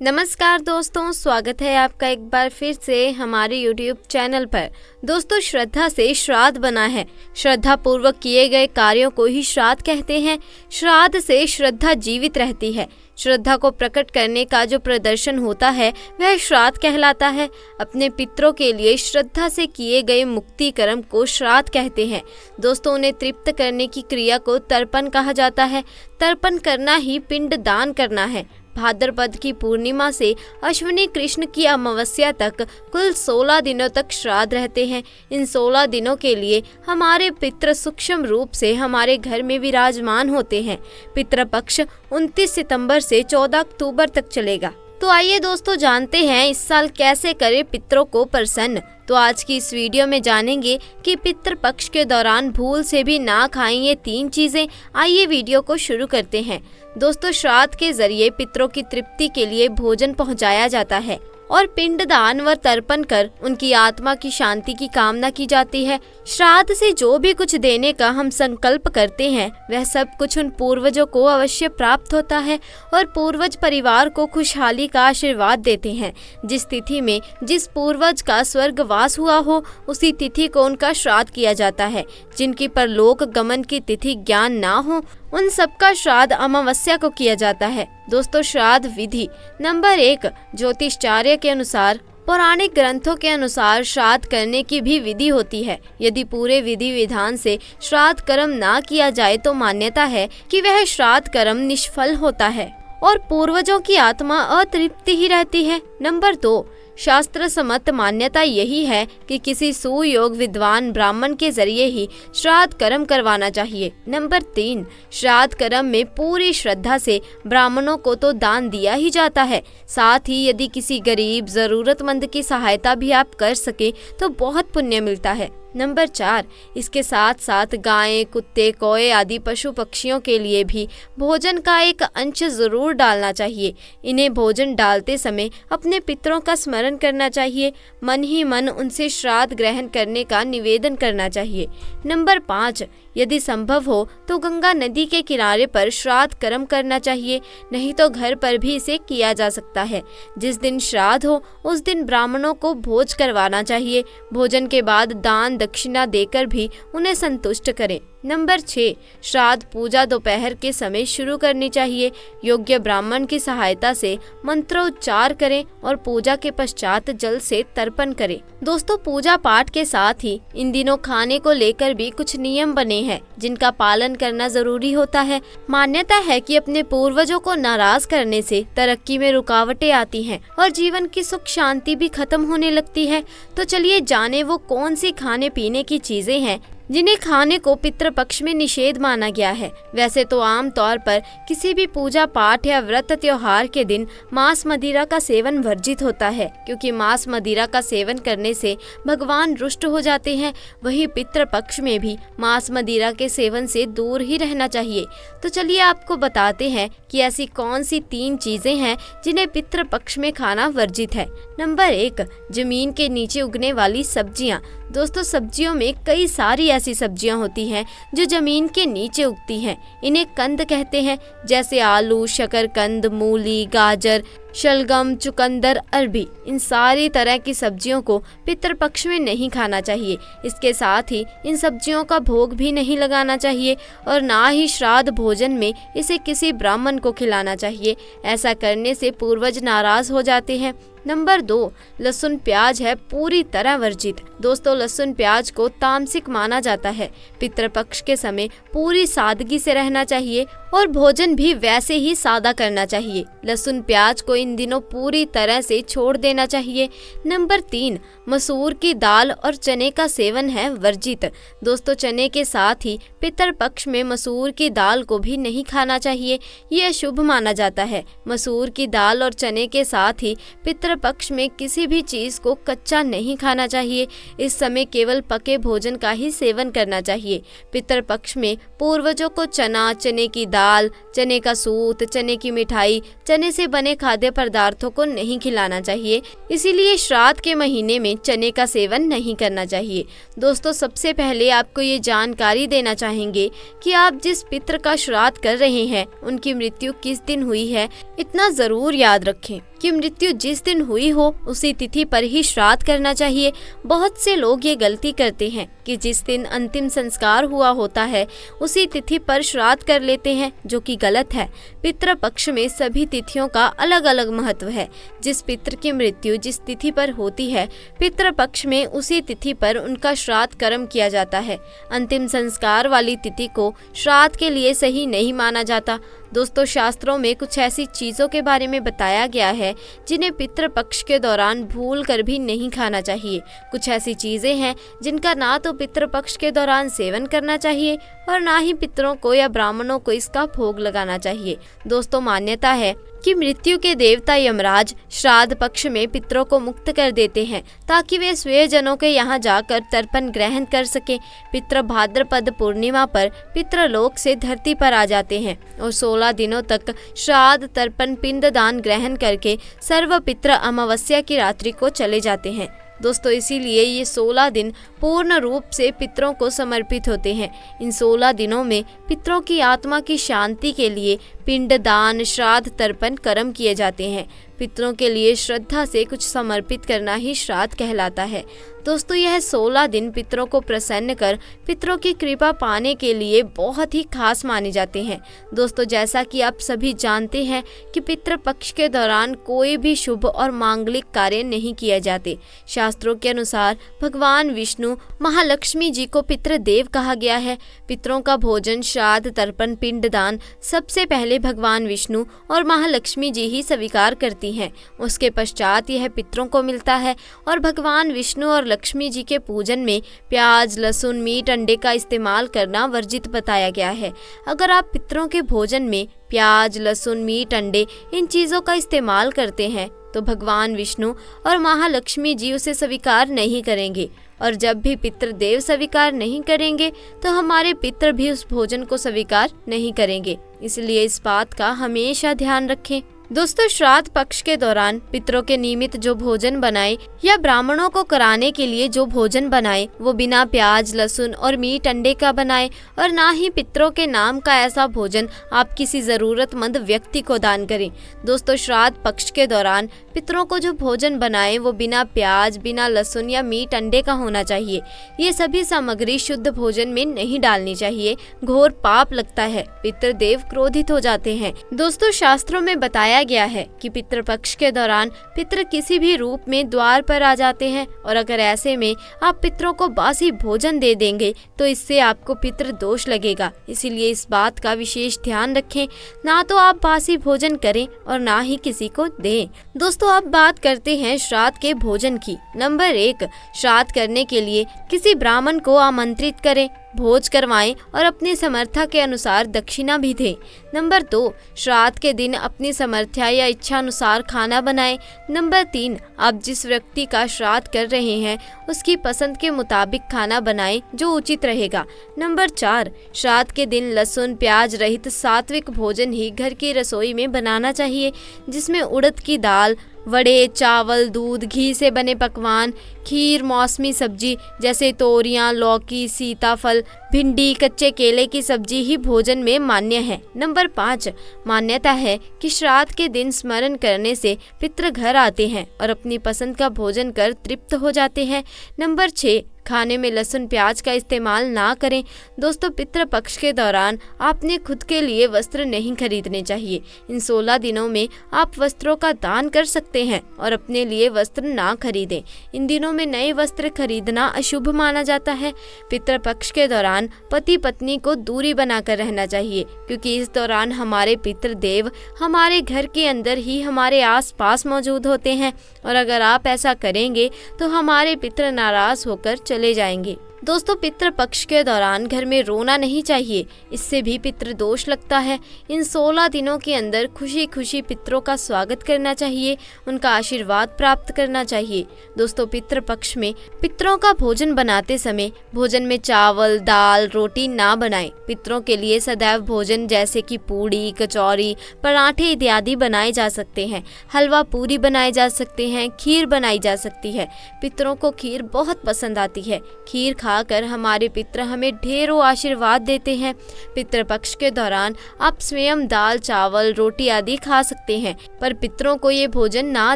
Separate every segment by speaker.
Speaker 1: नमस्कार दोस्तों, स्वागत है आपका एक बार फिर से हमारे YouTube चैनल पर। दोस्तों, श्रद्धा से श्राद्ध बना है। श्रद्धा पूर्वक किए गए कार्यों को ही श्राद्ध कहते हैं। श्राद्ध से श्रद्धा जीवित रहती है। श्रद्धा को प्रकट करने का जो प्रदर्शन होता है वह श्राद्ध कहलाता है। अपने पितरों के लिए श्रद्धा से किए गए मुक्ति कर्म को श्राद्ध कहते हैं। दोस्तों, उन्हें तृप्त करने की क्रिया को तर्पण कहा जाता है। तर्पण करना ही पिंड दान करना है। भाद्रपद की पूर्णिमा से अश्विनी कृष्ण की अमावस्या तक कुल 16 दिनों तक श्राद्ध रहते हैं। इन 16 दिनों के लिए हमारे पितृ सूक्ष्म रूप से हमारे घर में विराजमान होते हैं। पितृपक्ष 29 सितंबर से 14 अक्टूबर तक चलेगा। तो आइए दोस्तों, जानते हैं इस साल कैसे करें पितरों को प्रसन्न। तो आज की इस वीडियो में जानेंगे कि पितृपक्ष के दौरान भूल से भी ना खाएं ये 3 चीजें। आइए वीडियो को शुरू करते हैं। दोस्तों, श्राद्ध के जरिए पितरों की तृप्ति के लिए भोजन पहुंचाया जाता है और पिंडदान व तर्पण कर उनकी आत्मा की शांति की कामना की जाती है। श्राद्ध से जो भी कुछ देने का हम संकल्प करते हैं वह सब कुछ उन पूर्वजों को अवश्य प्राप्त होता है और पूर्वज परिवार को खुशहाली का आशीर्वाद देते हैं। जिस तिथि में जिस पूर्वज का स्वर्गवास हुआ हो उसी तिथि को उनका श्राद्ध किया जाता है। जिनकी परलोक गमन की तिथि ज्ञान ना हो उन सबका श्राद्ध अमावस्या को किया जाता है। दोस्तों, श्राद्ध विधि नंबर 1, ज्योतिषाचार्य के अनुसार पौराणिक ग्रंथों के अनुसार श्राद्ध करने की भी विधि होती है। यदि पूरे विधि विधान से श्राद्ध कर्म ना किया जाए तो मान्यता है कि वह श्राद्ध कर्म निष्फल होता है और पूर्वजों की आत्मा अतृप्त ही रहती है। नंबर 2, शास्त्र सम्मत मान्यता यही है कि किसी सुयोग विद्वान ब्राह्मण के जरिए ही श्राद्ध कर्म करवाना चाहिए। नंबर 3, श्राद्ध कर्म में पूरी श्रद्धा से ब्राह्मणों को तो दान दिया ही जाता है, साथ ही यदि किसी गरीब जरूरतमंद की सहायता भी आप कर सके तो बहुत पुण्य मिलता है। नंबर 4, इसके साथ साथ गायें, कुत्ते, कौए आदि पशु पक्षियों के लिए भी भोजन का एक अंश जरूर डालना चाहिए। इन्हें भोजन डालते समय अपने पितरों का स्मरण करना चाहिए। मन ही मन उनसे श्राद्ध ग्रहण करने का निवेदन करना चाहिए। नंबर 5, यदि संभव हो तो गंगा नदी के किनारे पर श्राद्ध कर्म करना चाहिए, नहीं तो घर पर भी इसे किया जा सकता है। जिस दिन श्राद्ध हो उस दिन ब्राह्मणों को भोज करवाना चाहिए। भोजन के बाद दान दक्षिणा देकर भी उन्हें संतुष्ट करें। नंबर 6, श्राद्ध पूजा दोपहर के समय शुरू करनी चाहिए। योग्य ब्राह्मण की सहायता से मंत्रोच्चार करें और पूजा के पश्चात जल से तर्पण करें। दोस्तों, पूजा पाठ के साथ ही इन दिनों खाने को लेकर भी कुछ नियम बने हैं जिनका पालन करना जरूरी होता है। मान्यता है कि अपने पूर्वजों को नाराज करने से तरक्की में रुकावटें आती हैं और जीवन की सुख शांति भी खत्म होने लगती है। तो चलिए जाने वो कौन सी खाने पीने की चीजें हैं जिन्हें खाने को पितृपक्ष में निषेध माना गया है। वैसे तो आम तौर पर किसी भी पूजा पाठ या व्रत त्योहार के दिन मांस मदिरा का सेवन वर्जित होता है, क्योंकि मांस मदिरा का सेवन करने से भगवान रुष्ट हो जाते हैं। वहीं पितृपक्ष में भी मांस मदिरा के सेवन से दूर ही रहना चाहिए। तो चलिए आपको बताते हैं कि ऐसी कौन सी 3 चीजें हैं जिन्हें पितृपक्ष में खाना वर्जित है। नंबर 1, जमीन के नीचे उगने वाली सब्जियां। दोस्तों, सब्जियों में कई सारी ऐसी सब्जियां होती हैं जो जमीन के नीचे उगती हैं। इन्हें कंद कहते हैं, जैसे आलू, शकरकंद, मूली, गाजर, शलगम, चुकंदर, अरबी। इन सारी तरह की सब्जियों को पितृपक्ष में नहीं खाना चाहिए। इसके साथ ही इन सब्जियों का भोग भी नहीं लगाना चाहिए और ना ही श्राद्ध भोजन में इसे किसी ब्राह्मण को खिलाना चाहिए। ऐसा करने से पूर्वज नाराज हो जाते हैं। नंबर 2, लहसुन प्याज है पूरी तरह वर्जित। दोस्तों, लहसुन प्याज को तामसिक माना जाता है। पितृपक्ष के समय पूरी सादगी से रहना चाहिए और भोजन भी वैसे ही सादा करना चाहिए। लहसुन प्याज को इन दिनों पूरी तरह से छोड़ देना चाहिए। नंबर 3, मसूर की दाल और चने का सेवन है वर्जित। दोस्तों, चने के साथ ही पितृपक्ष में मसूर की दाल को भी नहीं खाना चाहिए, ये अशुभ माना जाता है। मसूर की दाल और चने के साथ ही पितृपक्ष में किसी भी चीज को कच्चा नहीं खाना चाहिए। इस समय केवल पके भोजन का ही सेवन करना चाहिए। पितृपक्ष में पूर्वजों को चना, चने की दाल, चने का सूत, चने की मिठाई, चने से बने खाद्य पदार्थों को नहीं खिलाना चाहिए। इसीलिए श्राद्ध के महीने में चने का सेवन नहीं करना चाहिए। दोस्तों, सबसे पहले आपको ये जानकारी देना चाहेंगे कि आप जिस पितृ का श्राद्ध कर रहे हैं उनकी मृत्यु किस दिन हुई है। इतना जरूर याद रखें कि मृत्यु जिस दिन हुई हो उसी तिथि पर ही श्राद्ध करना चाहिए। बहुत से लोग ये गलती करते हैं कि जिस दिन अंतिम संस्कार हुआ होता है उसी तिथि पर श्राद्ध कर लेते हैं, जो कि गलत है। पितृ पक्ष में सभी तिथियों का अलग अलग महत्व है। जिस पितृ की मृत्यु जिस तिथि पर होती है, पितृ पक्ष में उसी तिथि पर उनका श्राद्ध कर्म किया जाता है। अंतिम संस्कार वाली तिथि को श्राद्ध के लिए सही नहीं माना जाता। दोस्तों, शास्त्रों में कुछ ऐसी चीजों के बारे में बताया गया है जिन्हें पितृ पक्ष के दौरान भूल कर भी नहीं खाना चाहिए। कुछ ऐसी चीजें हैं जिनका ना तो पितृ पक्ष के दौरान सेवन करना चाहिए और ना ही पितरों को या ब्राह्मणों को इसका भोग लगाना चाहिए। दोस्तों, मान्यता है कि मृत्यु के देवता यमराज श्राद्ध पक्ष में पितरों को मुक्त कर देते हैं ताकि वे स्वजनों के यहाँ जाकर तर्पण ग्रहण कर सके। पितृ भाद्रपद पूर्णिमा पर पितृलोक से धरती पर आ जाते हैं और 16 दिनों तक श्राद्ध, तर्पण, पिंडदान ग्रहण करके सर्व पितृ अमावस्या की रात्रि को चले जाते हैं। दोस्तों, इसीलिए ये 16 दिन पूर्ण रूप से पितरों को समर्पित होते हैं। इन 16 दिनों में पितरों की आत्मा की शांति के लिए पिंडदान, श्राद्ध, तर्पण कर्म किए जाते हैं। पितरों के लिए श्रद्धा से कुछ समर्पित करना ही श्राद्ध कहलाता है। दोस्तों, यह 16 दिन पितरों को प्रसन्न कर पितरों की कृपा पाने के लिए बहुत ही खास माने जाते हैं। दोस्तों, जैसा कि आप सभी जानते हैं कि पितृ पक्ष के दौरान कोई भी शुभ और मांगलिक कार्य नहीं किए जाते। शास्त्रों के अनुसार भगवान विष्णु महालक्ष्मी जी को पितृदेव कहा गया है। पितरों का भोजन, श्राद्ध, तर्पण, पिंडदान सबसे पहले भगवान विष्णु और महालक्ष्मी जी ही स्वीकार करती हैं। उसके पश्चात यह पितरों को मिलता है और भगवान विष्णु और लक्ष्मी जी के पूजन में प्याज, लहसुन, मीट, अंडे का इस्तेमाल करना वर्जित बताया गया है। अगर आप पितरों के भोजन में प्याज, लहसुन, मीट, अंडे इन चीज़ों का इस्तेमाल करते हैं तो भगवान विष्णु और महालक्ष्मी जी उसे स्वीकार नहीं करेंगे। और जब भी पितृदेव स्वीकार नहीं करेंगे तो हमारे पितृ भी उस भोजन को स्वीकार नहीं करेंगे। इसलिए इस बात का हमेशा ध्यान रखें। दोस्तों, श्राद्ध पक्ष के दौरान पितरों के निमित्त जो भोजन बनाए या ब्राह्मणों को कराने के लिए जो भोजन बनाए वो बिना प्याज, लहसुन और मीट, अंडे का बनाए और ना ही पितरों के नाम का ऐसा भोजन आप किसी जरूरतमंद व्यक्ति को दान करें। दोस्तों, श्राद्ध पक्ष के दौरान पितरों को जो भोजन बनाए वो बिना प्याज, बिना लहसुन या मीट, अंडे का होना चाहिए। ये सभी सामग्री शुद्ध भोजन में नहीं डालनी चाहिए। घोर पाप लगता है, पितृदेव क्रोधित हो जाते हैं। दोस्तों, शास्त्रों में बताया गया है कि पितृपक्ष के दौरान पितृ किसी भी रूप में द्वार पर आ जाते हैं और अगर ऐसे में आप पितरों को बासी भोजन दे देंगे तो इससे आपको पितृ दोष लगेगा। इसीलिए इस बात का विशेष ध्यान रखें, ना तो आप बासी भोजन करें और ना ही किसी को दें। दोस्तों, अब बात करते हैं श्राद्ध के भोजन की। नंबर 1, श्राद्ध करने के लिए किसी ब्राह्मण को आमंत्रित करें, भोज करवाएं और अपनी समर्था के अनुसार दक्षिणा भी दें। नंबर 2, श्राद्ध के दिन अपनी समर्था या इच्छा अनुसार खाना बनाएं। नंबर 3, आप जिस व्यक्ति का श्राद्ध कर रहे हैं उसकी पसंद के मुताबिक खाना बनाएं जो उचित रहेगा। नंबर 4, श्राद्ध के दिन लहसुन, प्याज रहित सात्विक भोजन ही घर की रसोई में बनाना चाहिए, जिसमें उड़द की दाल, वड़े, चावल, दूध, घी से बने पकवान, खीर, मौसमी सब्जी जैसे तोरियां, लौकी, सीताफल, भिंडी, कच्चे केले की सब्जी ही भोजन में मान्य है। नंबर 5, मान्यता है कि श्राद्ध के दिन स्मरण करने से पितृ घर आते हैं और अपनी पसंद का भोजन कर तृप्त हो जाते हैं। नंबर 6, खाने में लहसुन, प्याज का इस्तेमाल ना करें। दोस्तों, पितृ पक्ष के दौरान आपने खुद के लिए वस्त्र नहीं खरीदने चाहिए। इन 16 दिनों में आप वस्त्रों का दान कर सकते हैं और अपने लिए वस्त्र ना खरीदें। इन दिनों में नए वस्त्र खरीदना अशुभ माना जाता है। पितृ पक्ष के दौरान पति पत्नी को दूरी बनाकर रहना चाहिए, क्योंकि इस दौरान हमारे पितृदेव हमारे घर के अंदर ही हमारे आसपास मौजूद होते हैं और अगर आप ऐसा करेंगे तो हमारे पितृ नाराज होकर चले जाएंगे। दोस्तों पितृपक्ष के दौरान घर में रोना नहीं चाहिए, इससे भी पितृदोष लगता है। इन 16 दिनों के अंदर खुशी खुशी पितरों का स्वागत करना चाहिए, उनका आशीर्वाद प्राप्त करना चाहिए। दोस्तों पितृपक्ष में पितरों का भोजन बनाते समय भोजन में चावल, दाल, रोटी ना बनाएं। पितरों के लिए सदैव भोजन जैसे कि पूड़ी, कचौरी, पराठे इत्यादि बनाए जा सकते हैं। हलवा पूरी बनाए जा सकते हैं, खीर बनाई जा सकती है। पितरों को खीर बहुत पसंद आती है। खीर खाकर हमारे पितर हमें ढेरों आशीर्वाद देते हैं। पितृपक्ष के दौरान आप स्वयं दाल, चावल, रोटी आदि खा सकते हैं, पर पितरों को ये भोजन ना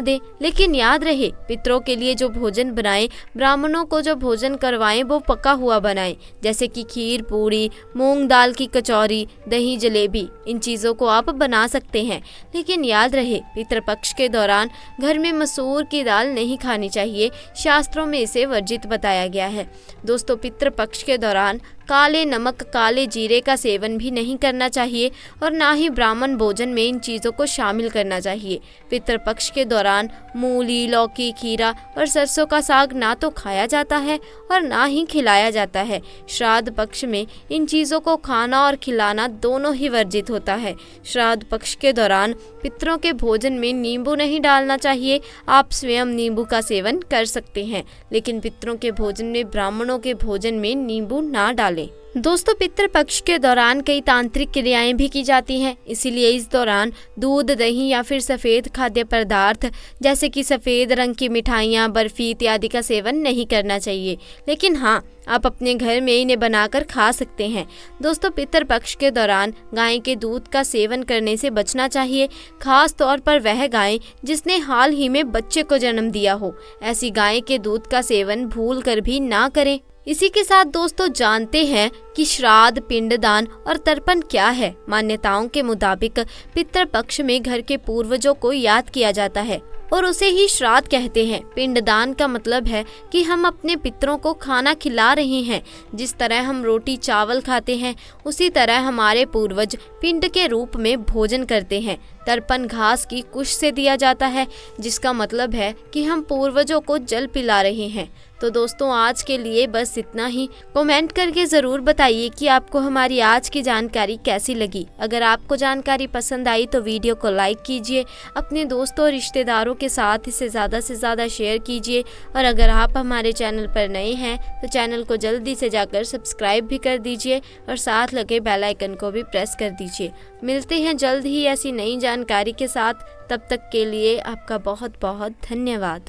Speaker 1: दें। लेकिन याद रहे, पितरों के लिए जो भोजन बनाएं, ब्राह्मणों को जो भोजन करवाएं वो पका हुआ बनाएं, जैसे कि खीर, पूड़ी, मूंग दाल की कचौरी, दही, जलेबी। इन चीज़ों को आप बना सकते हैं। लेकिन याद रहे, पितृपक्ष के दौरान घर में मसूर की दाल नहीं खानी चाहिए, शास्त्रों में इसे वर्जित बताया गया है। दोस्तों पितृपक्ष के दौरान काले नमक, काले जीरे का सेवन भी नहीं करना चाहिए और ना ही ब्राह्मण भोजन में इन चीज़ों को शामिल करना चाहिए। पितृपक्ष के दौरान मूली, लौकी, खीरा और सरसों का साग ना तो खाया जाता है और ना ही खिलाया जाता है। श्राद्ध पक्ष में इन चीज़ों को खाना और खिलाना दोनों ही वर्जित होता है। श्राद्ध पक्ष के दौरान पितरों के भोजन में नींबू नहीं डालना चाहिए। आप स्वयं नींबू का सेवन कर सकते हैं, लेकिन पितरों के भोजन में, ब्राह्मणों के भोजन में नींबू ना डालें। दोस्तों पितृपक्ष के दौरान कई तांत्रिक क्रियाएं भी की जाती हैं, इसीलिए इस दौरान दूध, दही या फिर सफ़ेद खाद्य पदार्थ जैसे कि सफ़ेद रंग की मिठाइयाँ, बर्फी इत्यादि का सेवन नहीं करना चाहिए। लेकिन हाँ, आप अपने घर में इन्हें बनाकर खा सकते हैं। दोस्तों पितृपक्ष के दौरान गाय के दूध का सेवन करने से बचना चाहिए, खास तौर पर वह गाय जिसने हाल ही में बच्चे को जन्म दिया हो। ऐसी गाय के दूध का सेवन भूल कर भी ना करें। इसी के साथ दोस्तों जानते हैं कि श्राद्ध, पिंडदान और तर्पण क्या है। मान्यताओं के मुताबिक पितृपक्ष में घर के पूर्वजों को याद किया जाता है और उसे ही श्राद्ध कहते हैं। पिंडदान का मतलब है कि हम अपने पितरों को खाना खिला रहे हैं। जिस तरह हम रोटी चावल खाते हैं, उसी तरह हमारे पूर्वज पिंड के रूप में भोजन करते हैं। तर्पण घास की कुश से दिया जाता है, जिसका मतलब है कि हम पूर्वजों को जल पिला रहे हैं। तो दोस्तों आज के लिए बस इतना ही। कमेंट करके ज़रूर बताइए कि आपको हमारी आज की जानकारी कैसी लगी। अगर आपको जानकारी पसंद आई तो वीडियो को लाइक कीजिए, अपने दोस्तों और रिश्तेदारों के साथ इसे ज़्यादा से ज़्यादा शेयर कीजिए। और अगर आप हमारे चैनल पर नए हैं तो चैनल को जल्दी से जाकर सब्सक्राइब भी कर दीजिए और साथ लगे बेल आइकन को भी प्रेस कर दीजिए। मिलते हैं जल्द ही ऐसी नई जानकारी के साथ। तब तक के लिए आपका बहुत बहुत धन्यवाद।